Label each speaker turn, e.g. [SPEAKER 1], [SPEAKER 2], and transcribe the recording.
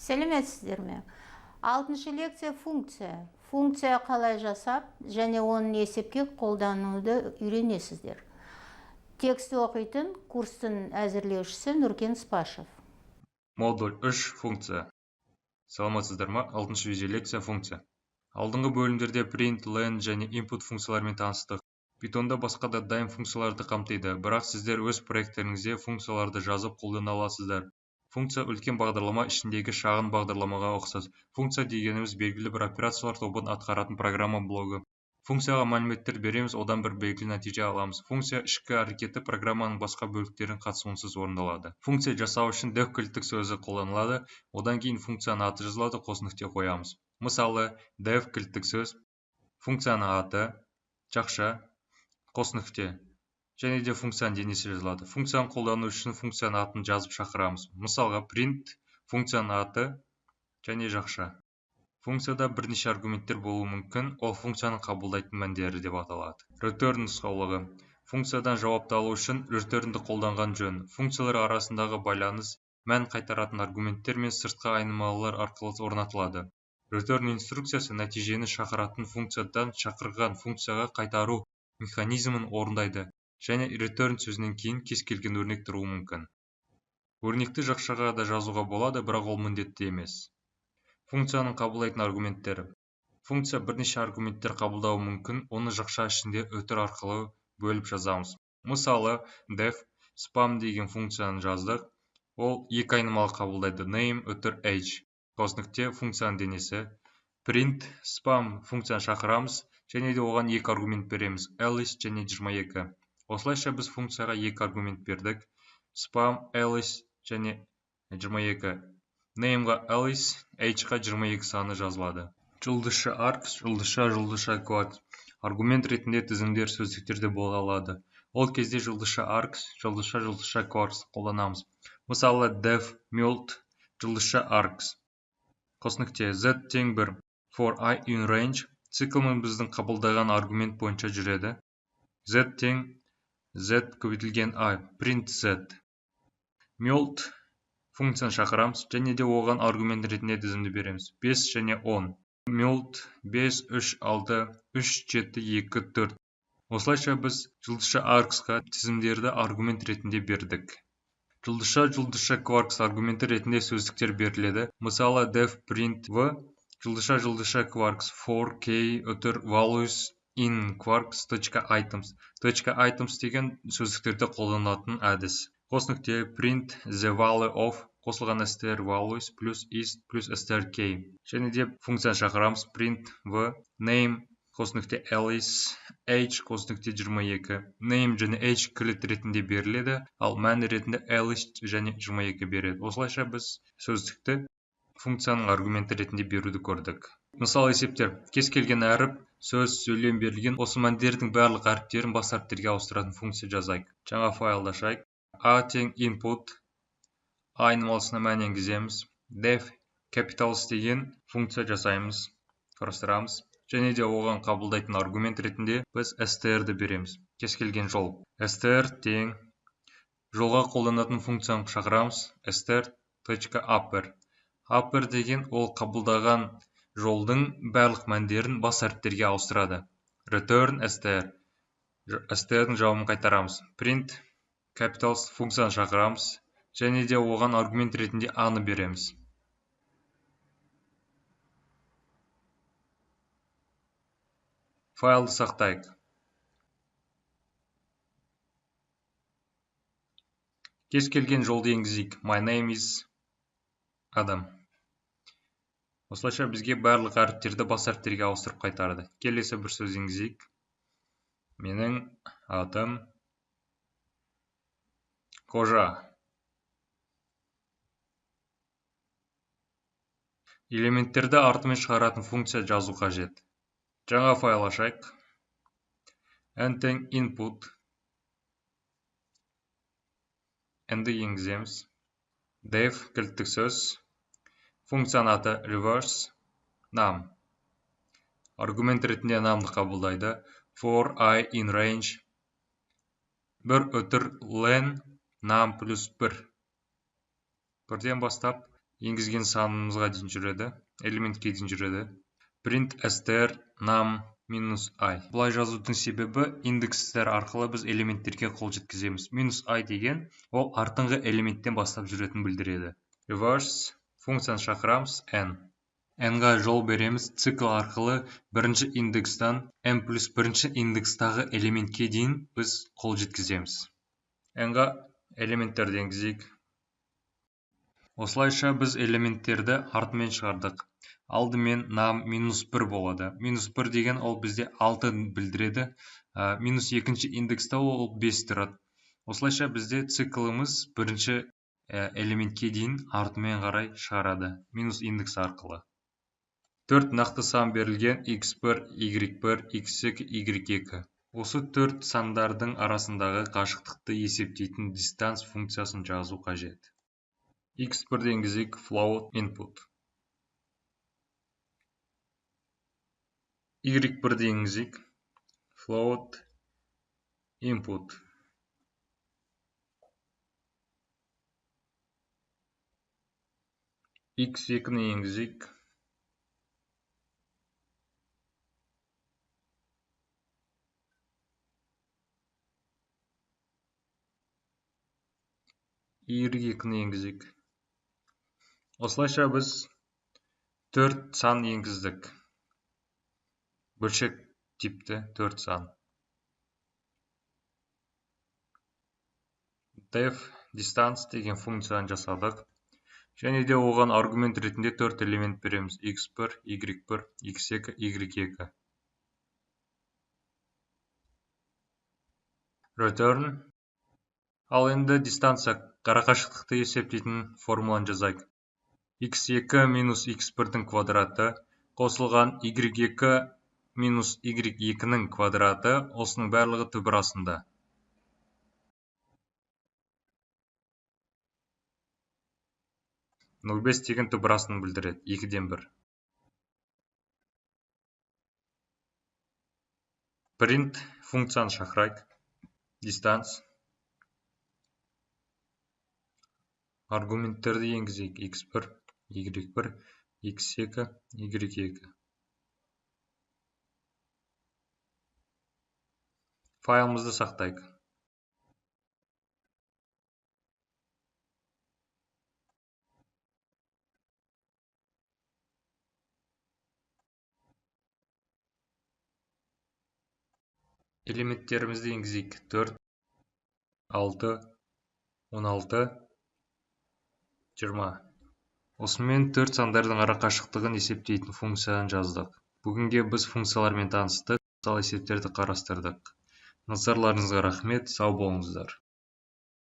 [SPEAKER 1] Сәлеметсіздер ме? 6-шы лекция функция. Функция қалай жасап, және оның есепке қолдануды үйренесіздер. Текст оқитын курстың әзірлеушісі Нұркен Спашев.
[SPEAKER 2] Модуль 3 функция. Саламатсыздар ма? 6-шы видеолекция функция. Алдыңғы бөлімдерде print, len және input функцияларымен таныстық. Pythonда басқа да dime функцияларды қамтиды, бірақ сіздер өз проекттеріңізде функцияларды жазып қолдана аласыздар. Функция үлкен бағдарлама ішіндегі шағын бағдарламаға ұқсас. Функция дегеніміз белгілі бір операциялар тобын атқаратын программа блогы. Функцияға мәліметтер береміз, одан бір белгілі нәтиже аламыз. Функция ішкі әрекеті программаның басқа бөліктерін қатысуынсыз орындалады. Функция жасау үшін def кілттік сөзі қолданылады, одан кейін функцияның аты жазылады, қос нүкте қоямыз. Мысалы, def кілттік сөз, функцияның аты, жақша, қос нүкте, және де функцияның денесі жазылады. Функцияны қолдану үшін функцияның атын жазып шақырамыз. Мысалға, print функцияның аты және жақша. Функцияда бірнеше аргументтер болуы мүмкін, ол функцияның қабылдайтын мәндері деп аталады. Return нұсқаулығы. Функциядан жауапты алу үшін returnді қолданған жөн. Функциялар арасындағы байланыс мән қайтаратын аргументтер мен сыртқы айнымалылар арқылы орнатылады. Return инструкциясы нәтижені шақыратын функциядан шақырған функцияға қайтару механизмін орындайды, және return сөзінен кейін кез келген өрнек тұруы мүмкін. Өрнекті жақшаға да жазуға болады, бірақ ол міндетті емес. Функцияның қабылдайтын аргументтері. Функция бірнеше аргументтер қабылдауы мүмкін, оны жақша ішінде өтір арқылы бөліп жазамыз. Мысалы, def spam деген функцияны жаздық. Ол екі айнымалы қабылдайды, name өтір age. Қос нүкте функцияның денесі. Print spam функцияны шақырамыз, және де оған екі аргумент береміз, Alice және 22. Осылайша біз функцияға екі аргумент бердік, spam, Alice және 22. Nameға Alice, Age-ға 22 саны жазылады. Жұлдызша args, жұлдызша quarks. Аргумент ретінде тізімдер сөздіктерде бола алады. Ол кезде жұлдызша args, жұлдызша quarks қолданамыз. Мысалы, def mult, жұлдызша args. Қос нүкте z тең 1. For I in range, циклмен біздің қабылдаған аргумент бойынша жүреді. Z тең z көбейтілген I, print z. Mult функцияны шақырамыз, және де оған аргумент ретінде тізімді береміз. 5 және 10. Mult 5, 3, 6, 3, 7, 2, 4. Осылайша біз жұлдызша argsқа тізімдерді аргумент ретінде бердік. Жұлдызша quarks аргументі ретінде сөздіктер беріледі. Мысалы, def print v, жұлдызша quarks for k өтір values in quarks.items. .items деген сөздіктерді қолданатын әдіс. Қос нүкте print the value of қосылған str values плюс is плюс str k. Және де функцияны шақырамыз print v, name қос нүкте Alice, age қос нүкте 22. Name және age кілт ретінде беріледі, ал мән ретінде Alice және 22 береді. Осылайша біз сөздікті функцияның аргументі ретінде беруді көрдік. Мысал есептер. Кез келген әріп, сөз, сөйлем берілген, осы мәндердің барлық әріптерін бас әріптерге ауыстыратын функция жазайық. Жаңа файлды ашайық. A тең input, айнымалысына мән енгіземіз. Def capitals деген функция жасаймыз, қарастырамыз. Және де оған қабылдайтын аргумент ретінде біз str-ді береміз. Кез келген жол. Str тең жолға қолданатын функцияны шақырамыз. str.upper. Upper деген ол қабылдаған жолдың барлық мәндерін бас әріптерге ауыстырады. Return str. str-дің жауабын қайтарамыз. Print capitals функцияны шақырамыз. Және де оған аргумент ретінде a-ны береміз. Файлды сақтайық. Кез келген жолды енгізейік. My name is Adam. Осылайша бізге барлық әріптерді бас әріптерге ауыстырып қайтарды. Келесі бір сөз енгізейік. Менің атым Қожа. Элементтерді артымен шығаратын функция жазу қажет. Жаңа файл ашайық. N тең input. N-ді енгіземіз. Def кілттік сөз. Функцияның аты reverse num. Аргумент ретінде numды қабылдайды. For I in range. Бір өтір len num плюс 1. Бірден бастап енгізген санымызға дейін жүреді, элементке дейін жүреді. Print str num минус i. Бұлай жазудың себебі индекстер арқылы біз элементтерге қол жеткіземіз. Минус i деген ол артыңғы элементтен бастап жүретін білдіреді. Reverse функцияны шақырамыз n. n-ға жол береміз цикл арқылы бірінші индекстан n плюс бірінші индекстағы элементке дейін біз қол жеткіземіз. n-ға элементтерді енгізейік. Осылайша біз элементтерді артымен шығардық. Алдымен num минус 1 болады. Минус 1 деген ол бізде 6 білдіреді. Минус екінші индекста ол 5 тұрады. Осылайша бізде циклымыз бірінші элементке дейін артымен қарай шығарады. Минус индекс арқылы. 4 нақты сан берілген x1, y1, x2, y2. Осы 4 сандардың арасындағы қашықтықты есептейтін дистанс функциясын жазу қажет. x1 енгізейік float input. y1 енгізейік float input. x2-ні енгізейік y2-ні енгізейік. Осылайша біз 4 сан енгіздік. Бөлшек типті 4 сан. Def distance деген функцияны жасадық. Және де оған аргумент ретінде 4 элемент береміз. x1, y1, x2, y2. Return. Ал енді дистанция қарақашықтықты есептейтін формуланы жазайық. x2 минус x1-дің квадраты қосылған y2 минус y2-ның квадраты осының барлығы түбір астында. Нөл бес деген түбір астын білдіреді. 2-ден 1. Print функцияны шақырайық. Distance. Аргументтерді енгізейік. x1, y1, x2, y2. Файлымызды сақтайық. Элементтерімізді енгізейік. 4, 6, 16, 20. Осымен 4 сандардың арақашықтығын есептейтін функцияны жаздық. Бүгінге біз функциялармен таныстық, мысал есептерді қарастырдық. Назарларыңызға рахмет, сау болыңыздар.